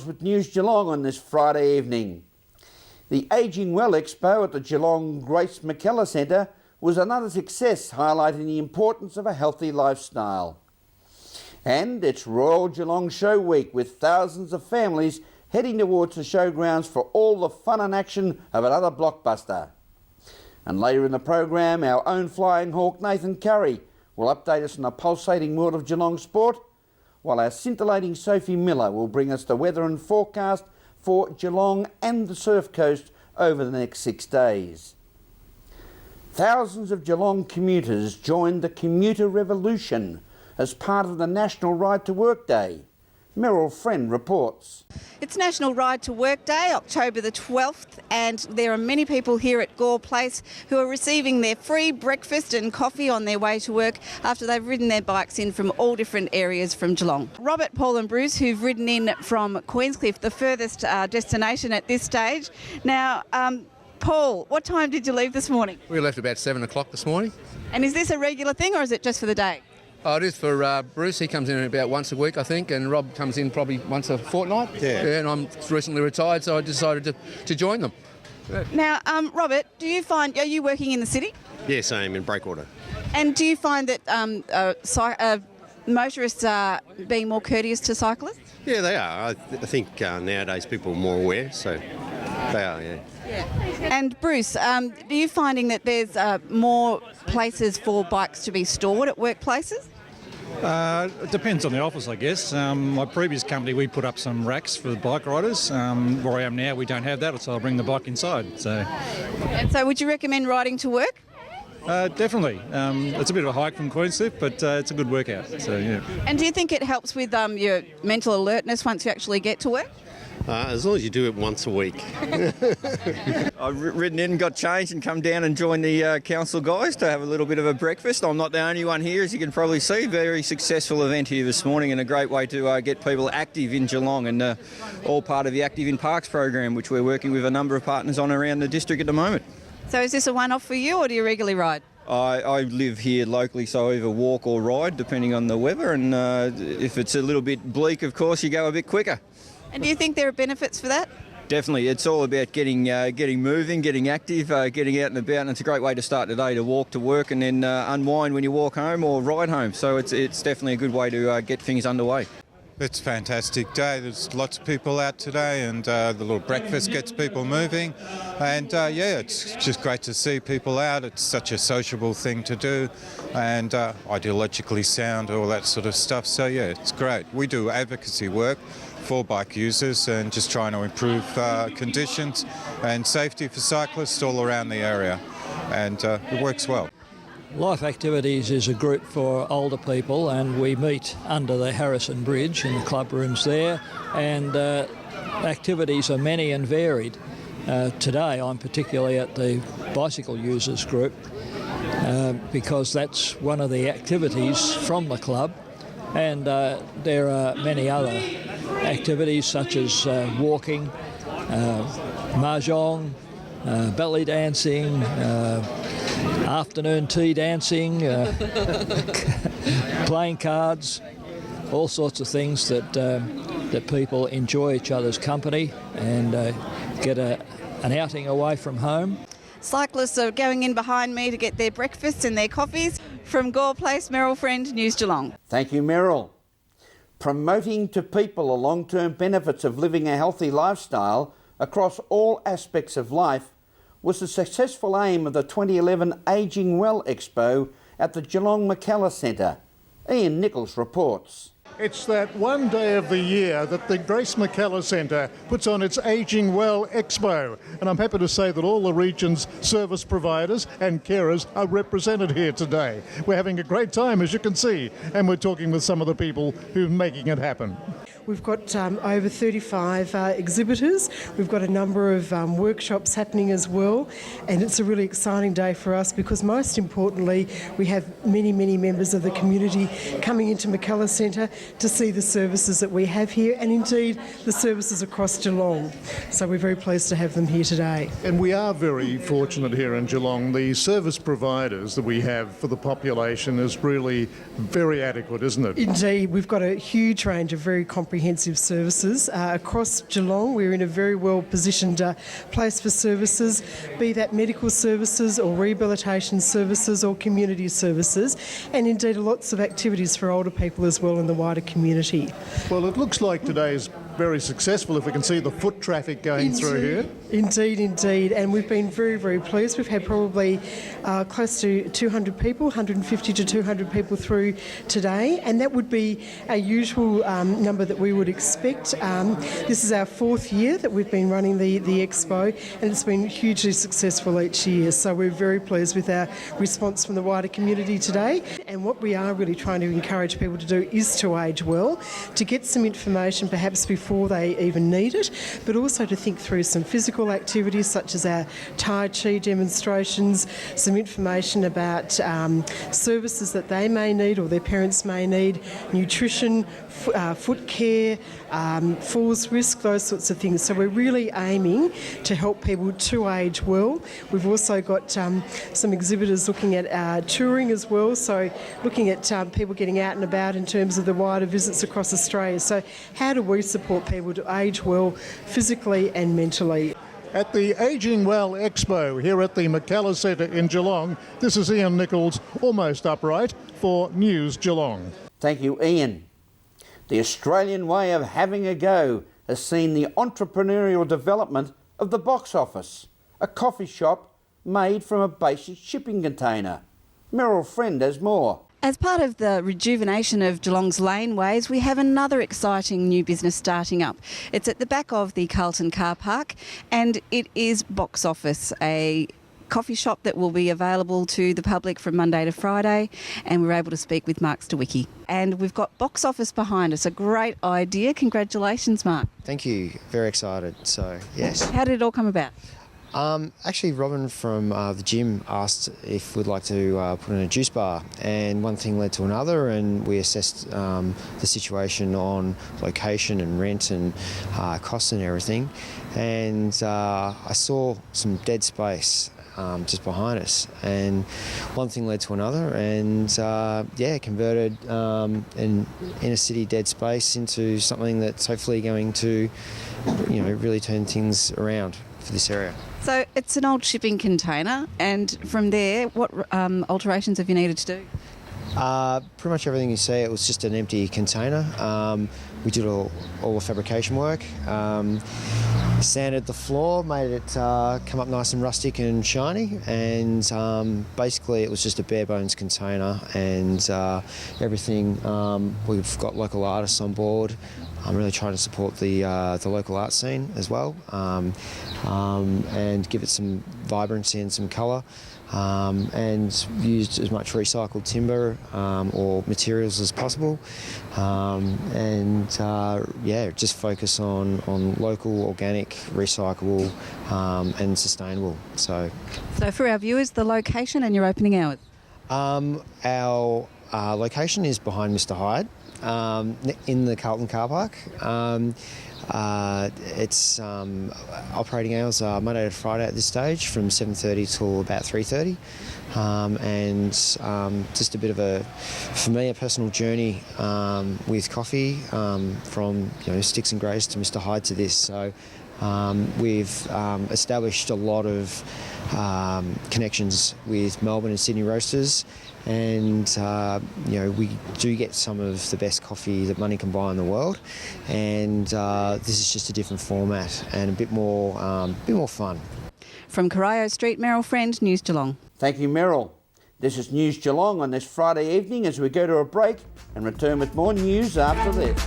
Reynolds with News Geelong on this Friday evening. The Ageing Well Expo at the Geelong Grace McKellar Centre was another success, highlighting the importance of a healthy lifestyle. And it's Royal Geelong Show Week, with thousands of families heading towards the showgrounds for all the fun and action of another blockbuster. And later in the program, our own Flying Hawk Nathan Curry will update us on the pulsating world of Geelong sport, while our scintillating Sophie Miller will bring us the weather and forecast for Geelong and the Surf Coast over the next 6 days. Thousands of Geelong commuters joined the commuter revolution as part of the National Ride to Work Day. Meryl Friend reports. It's National Ride to Work Day, October the 12th, and there are many people here at Gore Place who are receiving their free breakfast and coffee on their way to work after they've ridden their bikes in from all different areas from Geelong. Robert, Paul and Bruce, who've ridden in from Queenscliff, the furthest destination at this stage. Now, Paul, what time did you leave this morning? We left about 7 o'clock this morning. And is this a regular thing or is it just for the day? Oh, it is for Bruce. He comes in about once a week, I think, and Rob comes in probably once a fortnight. Yeah, and I'm recently retired, so I decided to join them. Yeah. Now, Robert, are you working in the city? Yes, I am in Breakwater. And do you find that motorists are being more courteous to cyclists? Yeah, they are. I think nowadays people are more aware, so they are, yeah. And Bruce, are you finding that there's more places for bikes to be stored at workplaces? It depends on the office, I guess. My previous company, we put up some racks for the bike riders. Where I am now, we don't have that, so I'll bring the bike inside. And so would you recommend riding to work? Definitely. It's a bit of a hike from Queenscliff, but it's a good workout. So yeah. And do you think it helps with your mental alertness once you actually get to work? As long as you do it once a week. I've ridden in, got changed and come down and joined the council guys to have a little bit of a breakfast. I'm not the only one here, as you can probably see. Very successful event here this morning and a great way to get people active in Geelong, and all part of the Active in Parks program, which we're working with a number of partners on around the district at the moment. So is this a one-off for you or do you regularly ride? I live here locally, so I either walk or ride depending on the weather, and if it's a little bit bleak, of course, you go a bit quicker. And do you think there are benefits for that? Definitely. It's all about getting moving, getting active, getting out and about, and it's a great way to start the day, to walk to work and then unwind when you walk home or ride home. So it's definitely a good way to get things underway. It's a fantastic day. There's lots of people out today, and the little breakfast gets people moving. And it's just great to see people out. It's such a sociable thing to do, and ideologically sound, all that sort of stuff. So yeah, it's great. We do advocacy work for bike users and just trying to improve conditions and safety for cyclists all around the area, and it works well. Life Activities is a group for older people, and we meet under the Harrison Bridge in the club rooms there, and activities are many and varied. Today I'm particularly at the bicycle users group because that's one of the activities from the club, and there are many other activities such as walking, mahjong, belly dancing, afternoon tea dancing, playing cards, all sorts of things that people enjoy each other's company and get an outing away from home. Cyclists are going in behind me to get their breakfasts and their coffees. From Gore Place, Meryl Friend, News Geelong. Thank you, Meryl. Promoting to people the long-term benefits of living a healthy lifestyle across all aspects of life was the successful aim of the 2011 Ageing Well Expo at the Geelong McKellar Centre. Ian Nichols reports. It's that one day of the year that the Grace McKellar Centre puts on its Ageing Well Expo. And I'm happy to say that all the region's service providers and carers are represented here today. We're having a great time, as you can see, and we're talking with some of the people who are making it happen. We've got over 35 exhibitors. We've got a number of workshops happening as well, and it's a really exciting day for us because most importantly we have many members of the community coming into McKellar Centre to see the services that we have here, and indeed the services across Geelong. So we're very pleased to have them here today. And we are very fortunate here in Geelong. The service providers that we have for the population is really very adequate, isn't it? Indeed, we've got a huge range of very comprehensive comprehensive services. Across Geelong, we're in a very well positioned place for services, be that medical services or rehabilitation services or community services, and indeed lots of activities for older people as well in the wider community. Well, it looks like today's very successful if we can see the foot traffic going through here. Indeed. And we've been very, very pleased. We've had probably close to 200 people, 150 to 200 people through today, and that would be a usual number that we would expect. This is our 4th year that we've been running the expo, and it's been hugely successful each year. So we're very pleased with our response from the wider community today. And what we are really trying to encourage people to do is to age well, to get some information perhaps before they even need it, but also to think through some physical activities such as our Tai Chi demonstrations, some information about services that they may need or their parents may need, nutrition, foot care, falls risk, those sorts of things. So we're really aiming to help people to age well. We've also got some exhibitors looking at touring as well, so looking at people getting out and about in terms of the wider visits across Australia. So how do we support people to age well physically and mentally? At the Ageing Well Expo here at the McKellar Centre in Geelong, this is Ian Nichols, almost upright, for News Geelong. Thank you, Ian. The Australian way of having a go has seen the entrepreneurial development of the Box Office, a coffee shop made from a basic shipping container. Meryl Friend has more. As part of the rejuvenation of Geelong's laneways, we have another exciting new business starting up. It's at the back of the Carlton car park, and it is Box Office, a coffee shop that will be available to the public from Monday to Friday, and we're able to speak with Mark Stawicki. And we've got Box Office behind us, a great idea. Congratulations, Mark. Thank you, very excited, so yes. How did it all come about? Actually, Robin from the gym asked if we'd like to put in a juice bar, and one thing led to another, and we assessed the situation on location and rent and costs and everything, and I saw some dead space just behind us, and one thing led to another, and converted an inner city dead space into something that's hopefully going to really turn things around for this area. So it's an old shipping container, and from there, what alterations have you needed to do? Pretty much everything you see. It was just an empty container. We did all the fabrication work, sanded the floor, made it come up nice and rustic and shiny, and basically it was just a bare bones container, and everything. We've got local artists on board. I'm really trying to support the local art scene as well, and give it some vibrancy and some colour, and used as much recycled timber or materials as possible, just focus on local, organic, recyclable and sustainable. So for our viewers, the location and your opening hours? Our location is behind Mr Hyde, in the Carlton car park. It's operating hours are Monday to Friday at this stage from 7:30 till about 3:30, and just a bit of for me, a personal journey with coffee, from Sticks and Grace to Mr Hyde to this. So we've established a lot of connections with Melbourne and Sydney roasters, and we do get some of the best coffee that money can buy in the world, and this is just a different format and a bit more fun. From Corio Street, Meryl Friend, News Geelong. Thank you, Meryl. This is News Geelong on this Friday evening as we go to a break and return with more news after this.